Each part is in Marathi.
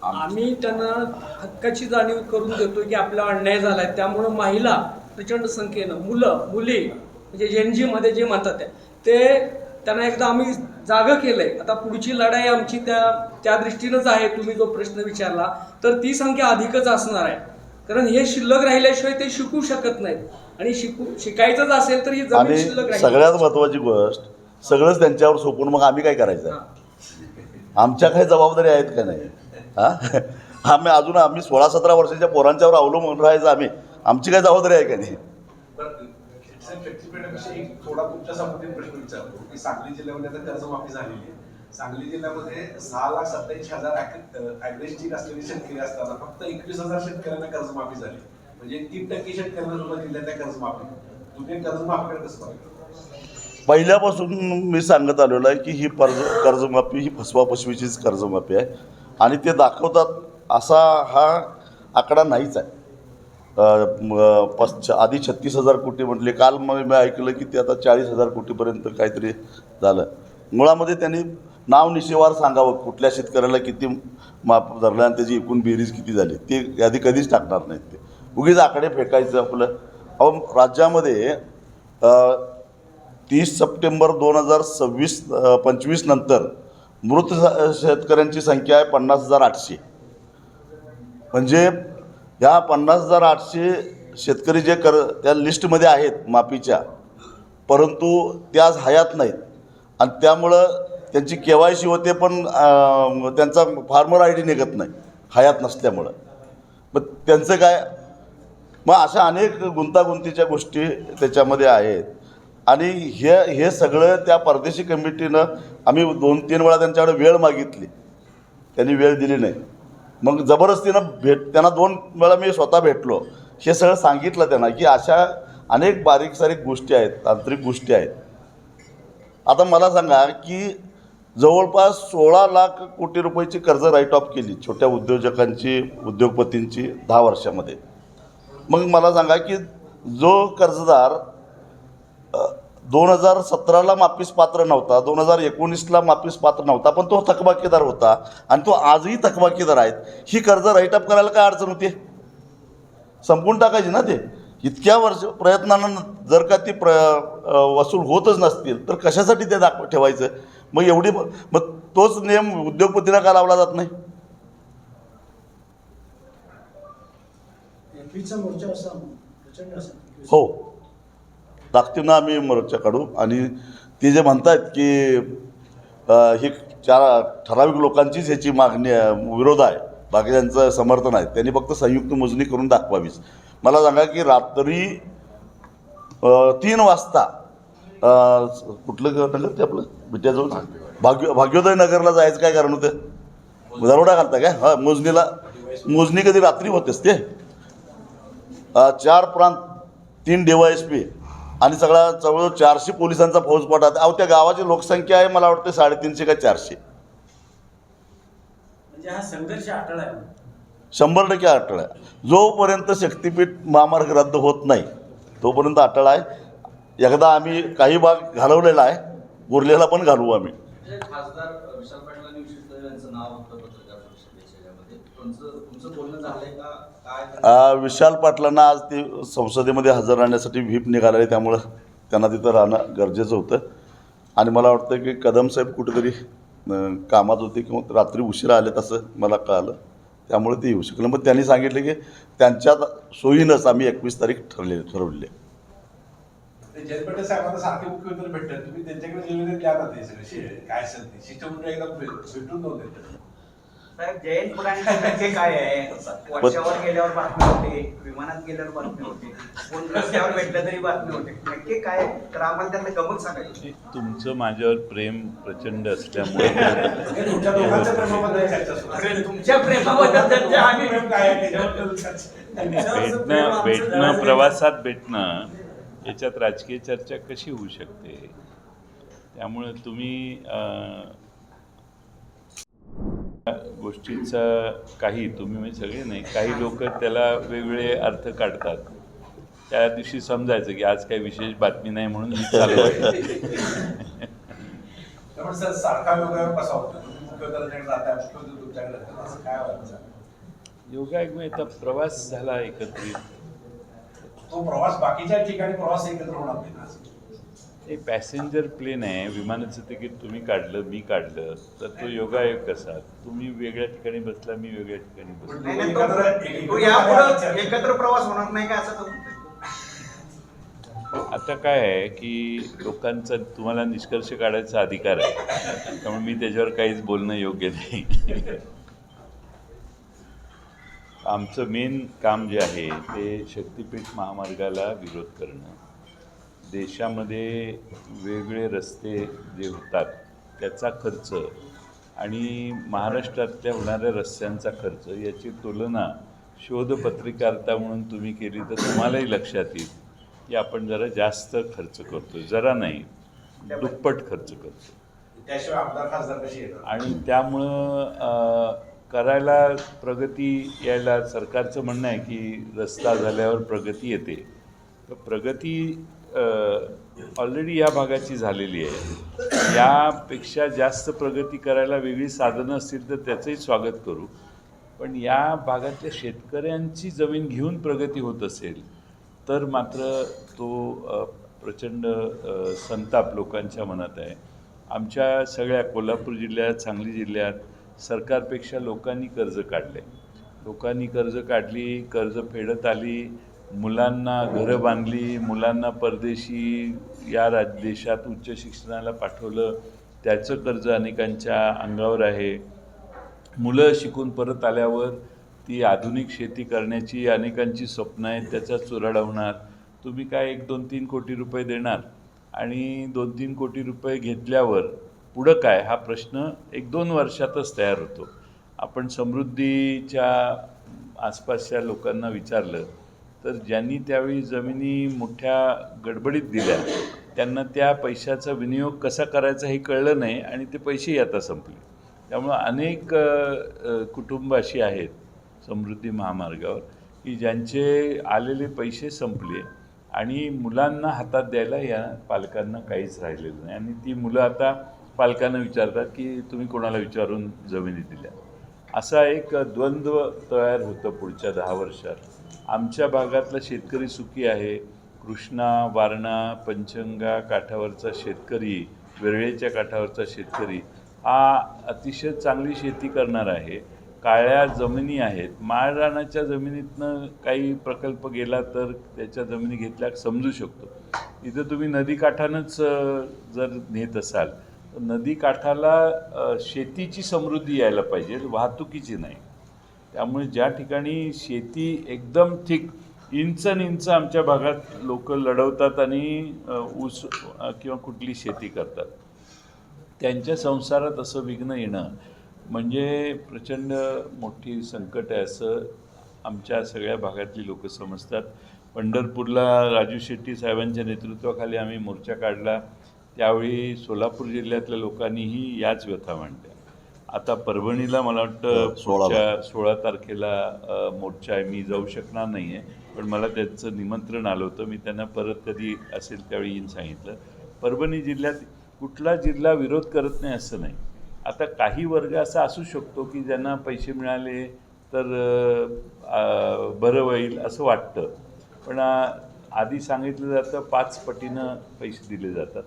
आम्ही त्यांना हक्काची जाणीव करून देतो की आपला अन्याय झालाय, त्यामुळं महिला प्रचंड संख्येनं, मुलं मुली म्हणजे जेनजीमध्ये जे म्हणतात ते त्यांना एकदा आम्ही जागं केलंय. आता पुढची लढाई आमची त्या दृष्टीनंच आहे. तुम्ही जो प्रश्न विचारला तर ती संख्या अधिकच असणार आहे, कारण हे शिल्लक राहिल्याशिवाय ते शिकू शकत नाहीत आणि शिकायचंच असेल तर ही जमीन शिल्लक राहील. सगळ्यात महत्त्वाची गोष्ट, सगळंच त्यांच्यावर सोपून मग आम्ही काय करायचं? आमच्या काही जबाबदारी आहेत का नाही? आम्ही 16-17 वर्षाच्या पोरांच्यावर अवलंबून राहायचं आमची काय जबाबदारी आहे का नाही? थोडा तुमच्या संबंधित प्रश्न विचारतो की सांगली जिल्ह्यामध्ये आता कर्जमाफी झालेली आहे. सांगली जिल्ह्यामध्ये 6,27,000 ॲव्हरेज चीक असलेले शेतकरी असताना फक्त 21,000 शेतकऱ्यांना कर्जमाफी झाली. म्हणजे 3% शेतकऱ्यांना सुद्धा जिल्ह्यातल्या कर्जमाफी. तुम्ही कर्जमाफीकडे कसं पाहिजे? पहिल्यापासून मी सांगत आलेलो आहे की ही कर्जमाफी ही फसवाफसवीचीच कर्जमाफी आहे आणि ते दाखवतात असा हा आकडा नाहीच आहे. आधी 36,000 कोटी म्हटले, काल मग मी ऐकलं की ते आता 40,000 कोटीपर्यंत काहीतरी झालं. मुळामध्ये त्यांनी नावनिशीवार सांगावं कुठल्या शेतकऱ्याला किती माफ धरलं आणि त्याची एकूण बेरीज किती झाली, ते यादी कधीच टाकणार नाहीत. ते उगीच आकडे फेकायचं आपलं. राज्यामध्ये 30 सप्टेंबर 2025 नंतर मृत शेतकऱ्यांची संख्या आहे 50,800. म्हणजे ह्या 50,800 शेतकरी जे त्या लिस्टमध्ये आहेत माफीच्या, परंतु ते आज हयात नाहीत आणि त्यामुळं त्यांची KYC होते पण त्यांचा फार्मर ID निघत नाही हयात नसल्यामुळं. मग त्यांचं काय? मग अशा अनेक गुंतागुंतीच्या गोष्टी त्याच्यामध्ये आहेत आणि हे सगळं त्या परदेशी कमिटीनं आम्ही 2-3 वेळा त्यांच्याकडे वेळ मागितली, त्यांनी वेळ दिली नाही. मग जबरदस्तीनं त्यांना 2 वेळा मी स्वतः भेटलो. हे सगळं सांगितलं त्यांना की अशा अनेक बारीक सारीक गोष्टी आहेत, तांत्रिक गोष्टी आहेत. आता मला सांगा की जवळपास 16 लाख कोटी रुपयाची कर्ज राईट ऑफ केली छोट्या उद्योजकांची, उद्योगपतींची 10 वर्षामध्ये. मग मला सांगा की जो कर्जदार 2017ला माफीस पात्र नव्हता, 2019ला माफीस पात्र नव्हता, पण तो थकबाकीदार होता आणि तो आजही थकबाकीदार आहेत, ही कर्ज राईट अप करायला काय अडचण होती? संपून टाकायची ना ते. इतक्या प्रयत्नानं जर का ती वसूल होतच नसतील तर कशासाठी ते ठेवायचं? मग तोच नियम उद्योगपतीला का लावला जात नाही? हो, ताकदीनं आम्ही मोर्चा काढू. आणि ते जे म्हणतात की ही ठराविक लोकांचीच ह्याची मागणी विरोध आहे, बाकीच्यांचं समर्थन आहे, त्यांनी फक्त संयुक्त मोजणी करून दाखवावीच. मला सांगा की रात्री 3 वाजता कुठलं नगर ते आपलं बिट्याजवळ भाग्योदय नगरला जायचं काय कारण होतं? दरोडा घालता काय? मोजणी कधी रात्री होतेच ते. 4 प्रांत, 3 DYSP आणि जवळ 400 पोलिसांचा फौजफाटा. त्या गावाची लोकसंख्या आहे मला वाटतं 350 का 400. म्हणजे हा संघर्ष अटळ आहे, 100% अटळ आहे. जोपर्यंत शक्तीपीठ महामार्ग रद्द होत नाही तोपर्यंत अटळ आहे. एकदा आम्ही काही भाग घालवलेला आहे, उरलेला पण घालवू आम्ही. खासदार विशाल पाटलांनी यांचं नाव होतं पत्रकार परिषदेच्या यामध्ये. तुमचं बोलणं झालंय का काय? विशाल पाटलांना आज ते संसदेमध्ये हजर राहण्यासाठी व्हीप निघाले, त्यामुळं त्यांना तिथं राहणं गरजेचं होतं. आणि मला वाटतं की कदम साहेब कुठेतरी कामात होते किंवा रात्री उशिरा आले तसं मला कळालं, त्यामुळे ते येऊ शकलं. मग त्यांनी सांगितलं की त्यांच्या सोयीनंच आम्ही 21 तारीख ठरवली. जयंत साहेबांना सारखे मुख्यमंत्री भेटतात, तुम्ही त्यांच्याकडे निवेदन द्या ना, ते सगळे काय असेल ते शिष्टमंडळ एकदा भेटून जाऊ देतात. साहेब, जयंत पुराणे काय आहे? वर्षावर गेल्यावर बातमी होते, विमानात गेल्यावर बातमी होते, कोण रस्त्यावर भेटलं तरी बातमी होते. नक्की काय? तर आम्हाला त्यांना गमत सांगायचं. तुमचं माझ्यावर प्रेम प्रचंड असल्यामुळे तुमच्या दोघांच्या प्रेमाबद्दल चर्चा सुरू आहे. तुमच्या प्रेमाबद्दल चर्चा आम्ही प्रेम काय आहे त्याच्याबद्दल चर्चा. भेटणं प्रवासात भेटणं याच्यात राजकीय चर्चा कशी होऊ शकते? त्यामुळे तुम्ही गोष्टीचा तुम्ही म्हणजे सगळे नाही, काही लोक त्याला वेगवेगळे अर्थ काढतात. त्या दिवशी समजायचं की आज काही विशेष बातमी नाही म्हणून ही चालू आहे. सारखा योगायोग कसा होता? मुख्यमंत्र्यांकडे जात आहे, मुख्यमंत्री तुमच्याकडे जातात, असं काय व्हायचं? योगायोगाचा प्रवास झाला एकत्रित. तो प्रवास बाकीच्या ठिकाणी प्रवास एकत्र होणार नाही ना. हे पॅसेंजर प्लेन आहे, विमानाचं तिकीट तुम्ही काढलं, मी काढलं, तर तो योगायोग कसा? तुम्ही वेगळ्या ठिकाणी बसला, मी वेगळ्या ठिकाणी बसलो. नाही, नाही, तो यापुढं एकत्र प्रवास होणार नाही का असं तो म्हणतोय? आता काय आहे की लोकांचा तुम्हाला निष्कर्ष काढायचा अधिकार आहे, त्यामुळे मी त्याच्यावर काहीच बोलणं योग्य नाही. आमचं मेन काम जे आहे ते शक्तिपीठ महामार्गाला विरोध करणं, देशामध्ये वेगवेगळे रस्ते जे होतात त्याचा खर्च आणि महाराष्ट्रातल्या होणाऱ्या रस्त्यांचा खर्च याची तुलना शोधपत्रिकार्ता म्हणून तुम्ही केली तर तुम्हालाही लक्षात येईल की आपण जरा जास्त खर्च करतो, जरा नाही दुप्पट खर्च करतो. त्याशिवाय आमदार खासदार कशी येणार? आणि त्यामुळं करायला प्रगती यायला सरकारचं म्हणणं आहे की रस्ता झाल्यावर प्रगती येते. तर प्रगती ऑलरेडी या भागाची झालेली आहे. यापेक्षा जास्त प्रगती करायला वेगळी साधनं असतील तर त्याचंही स्वागत करू. पण या भागातल्या शेतकऱ्यांची जमीन घेऊन प्रगती होत असेल तर मात्र तो प्रचंड संताप लोकांच्या मनात आहे. आमच्या सगळ्या कोल्हापूर जिल्ह्यात, सांगली जिल्ह्यात सरकारपेक्षा लोकांनी कर्ज काढले. लोकांनी कर्ज काढली, कर्ज फेडत आली, मुलांना घरं बांधली, मुलांना परदेशी या देशात उच्च शिक्षणाला पाठवलं, त्याचं कर्ज अनेकांच्या अंगावर आहे. मुलं शिकून परत आल्यावर ती आधुनिक शेती करण्याची अनेकांची स्वप्न आहेत, त्याचा चुराडा होणार. तुम्ही काय 1-2-3 कोटी रुपये देणार आणि 2-3 कोटी रुपये घेतल्यावर पुढं काय हा प्रश्न 1-2 वर्षातच तयार होतो. आपण समृद्धीच्या आसपासच्या लोकांना विचारलं तर ज्यांनी त्यावेळी जमिनी मोठ्या गडबडीत दिल्या त्यांना त्या पैशाचा विनियोग कसा करायचा हे कळलं नाही आणि ते पैसेही आता संपले. त्यामुळं अनेक कुटुंब अशी आहेत समृद्धी महामार्गावर की ज्यांचे आलेले पैसे संपले आणि मुलांना हातात द्यायला या पालकांना काहीच राहिलेलं नाही. आणि ती मुलं आता पालकांना विचारतात की तुम्ही कोणाला विचारून जमिनी दिल्या. असा एक द्वंद्व तयार होतं पुढच्या 10 वर्षात. आमच्या भागातला शेतकरी सुखी आहे. कृष्णा, वारणा, पंचगंगा काठावरचा शेतकरी, वेरळेच्या काठावरचा शेतकरी हा अतिशय चांगली शेती करणार आहे. काळ्या जमिनी आहेत. माळरानाच्या जमिनीतनं काही प्रकल्प गेला तर त्याच्या जमिनी घेतल्या समजू शकतो. इथं तुम्ही नदीकाठानंच जर नेत असाल तर नदीकाठाला शेतीची समृद्धी यायला पाहिजे, वाहतुकीची नाही. त्यामुळे ज्या ठिकाणी शेती एकदम ठीक इंच आमच्या भागात लोक लढवतात आणि ऊस किंवा कुठली शेती करतात, त्यांच्या संसारात असं विघ्न येणं म्हणजे प्रचंड मोठी संकट आहे असं आमच्या सगळ्या भागातली लोक समजतात. पंढरपूरला राजू शेट्टी साहेबांच्या नेतृत्वाखाली आम्ही मोर्चा काढला, त्यावेळी सोलापूर जिल्ह्यातल्या लोकांनीही याच व्यथा मांडल्या. आता परभणीला मला वाटतं 16 तारखेला मोर्चा आहे. मी जाऊ शकणार नाही आहे, पण मला त्याचं निमंत्रण आलं होतं. मी त्यांना परत कधी असेल त्यावेळी येईन सांगितलं. परभणी जिल्ह्यात कुठला जिल्हा विरोध करत नाही असं नाही. आता काही वर्ग असा असू शकतो की ज्यांना पैसे मिळाले तर बरं होईल असं वाटतं, पण आधी सांगितलं जातं 5 पटीनं पैसे दिले जातात.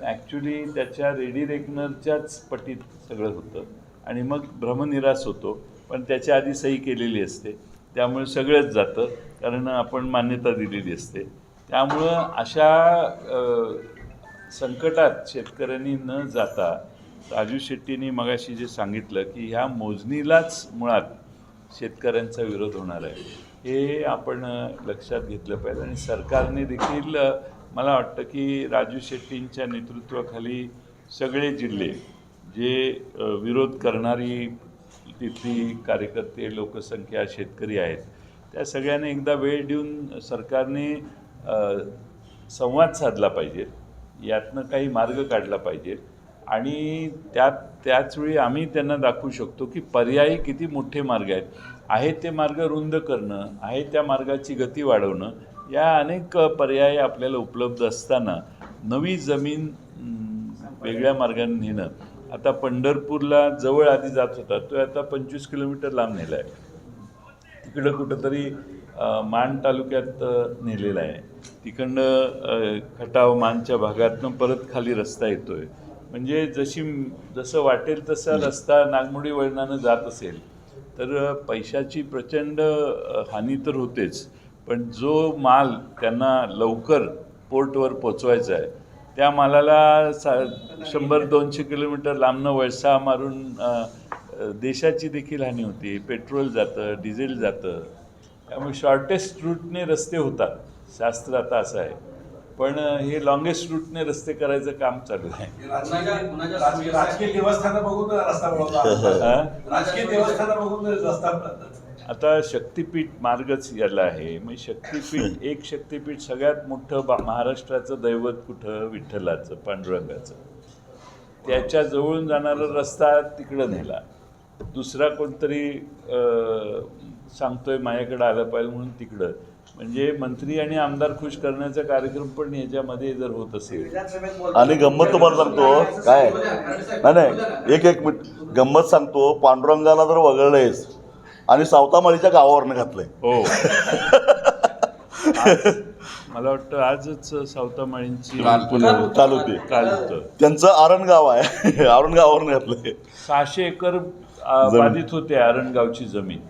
ॲक्च्युली त्याच्या रेडी रेकनरच्याच पटीत सगळं होतं आणि मग भ्रमनिरास होतो. पण त्याच्या आधी सही केलेली असते, त्यामुळे सगळंच जातं, कारण आपण मान्यता दिलेली असते. त्यामुळं अशा संकटात शेतकऱ्यांनी न जाता राजू शेट्टींनी मगाशी जे सांगितलं की ह्या मोजणीलाच मुळात शेतकऱ्यांचा विरोध होणार आहे, हे आपण लक्षात घेतलं पाहिजे. आणि सरकारने देखील मला वाटतं की राजू शेट्टींच्या नेतृत्वाखाली सगळे जिल्हे जे विरोध करणारी तिथली कार्यकर्ते, लोकसंख्या, शेतकरी आहेत, त्या सगळ्यांनी एकदा वेळ देऊन सरकारने संवाद साधला पाहिजे, यातनं काही मार्ग काढला पाहिजे. आणि त्याचवेळी आम्ही त्यांना दाखवू शकतो की पर्यायी किती मोठे मार्ग आहेत ते मार्ग रुंद करणं, आहे त्या मार्गाची गती वाढवणं, या अनेक पर्याय आपल्याला उपलब्ध असताना नवी जमीन वेगळ्या मार्गाने नेणं आता पंढरपूरला जवळ आधी जात होता तो आता 25 किलोमीटर लांब नेला आहे. तिकडं कुठंतरी माण तालुक्यात नेलेला आहे. तिकडनं खटाव मानच्या भागातनं परत खाली रस्ता येतोय. म्हणजे जसं वाटेल तसा रस्ता नागमोडी वळणानं जात असेल तर पैशाची प्रचंड हानी तर होतेच, पण जो माल त्यांना लवकर पोर्टवर पोचवायचा आहे त्या मालाला 100-200 किलोमीटर लांबनं वळसा मारून देशाची देखील हानी होती. पेट्रोल जातं, डिझेल जातं. त्यामुळे शॉर्टेस्ट रूटने रस्ते होतात, शास्त्र आता असं आहे. पण हे लॉंगेस्ट रूटने रस्ते करायचं काम चालू आहे. राजकीय देवस्थानं बघून रस्ता बनवला. राजकीय देवस्थानं बघून रस्ता आता शक्तिपीठ मार्गच याला आहे. मग शक्तिपीठ एक शक्तिपीठ सगळ्यात मोठं महाराष्ट्राचं दैवत कुठं? विठ्ठलाचं, पांडुरंगाचं. त्याच्या जवळून जाणारा रस्ता तिकडं नेला. दुसरा कोणतरी सांगतोय माझ्याकडं आलं पाहिजे म्हणून तिकडं. म्हणजे मंत्री आणि आमदार खुश करण्याचा कार्यक्रम पण याच्यामध्ये जर होत असेल. आणि गंमत तुम्हाला सांगतो काय, नाही एक मिनिट गंमत सांगतो. पांडुरंगाला जर वगळलंयच आणि सावतामाळीच्या गावावरनं घातलंय. हो मला वाटतं आजच सावतामाळींची चालू होती. काल होतं. त्यांचं आरणगाव आहे. आरणगावावरनं घातलंय. 600 एकर बाधित होते आरणगावची जमीन.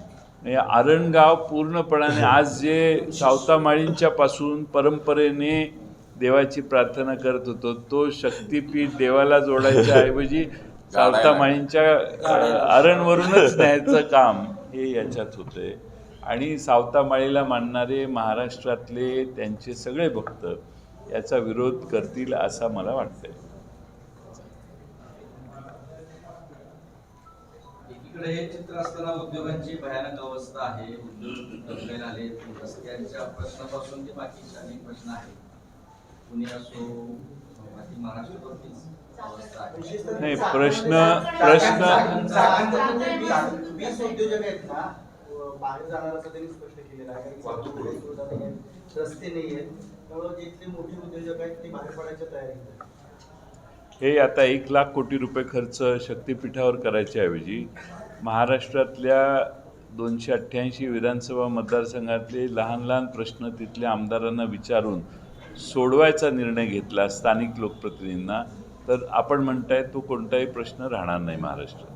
म्हणजे आरणगाव पूर्णपणाने आज जे सावतामाळींच्या पासून परंपरेने देवाची प्रार्थना करत होतो तो शक्तिपीठ देवाला जोडायच्या ऐवजी सावतामाळींच्या आरणवरूनच न्यायचं काम हे याच्यात होतंय. आणि सावतामाळीला मानणारे महाराष्ट्रातले त्यांचे सगळे भक्त याचा विरोध करतील असं मला वाटतंय. एकीकडे हे चित्र असताना उद्योगांची भयानक अवस्था आहे. उद्योग दबलेले आले. रस्त्यांच्या प्रश्नापासून ते बाकीचे अनेक प्रश्न आहेत. पुणे असो बाकी महाराष्ट्रावरतीच अवस्था आहे. नाही प्रश्न 20 उद्योजक आहेत ना, बाहेर जाणार असं त्यांनी स्पष्ट केलेलं आहे. रस्ते नाही आहेत, त्यामुळे जिथले मोठे उद्योजक आहेत ते बाहेर पडायच्या तयारीत आहेत. हे आता 1 लाख कोटी रुपये खर्च शक्तिपीठावर करायच्या ऐवजी महाराष्ट्रातल्या 288 विधानसभा मतदारसंघातले लहान लहान प्रश्न तिथल्या आमदारांना विचारून सोडवायचा निर्णय घेतला स्थानिक लोकप्रतिनिधींना तर आपण म्हणताय तो कोणताही प्रश्न राहणार नाही महाराष्ट्रात.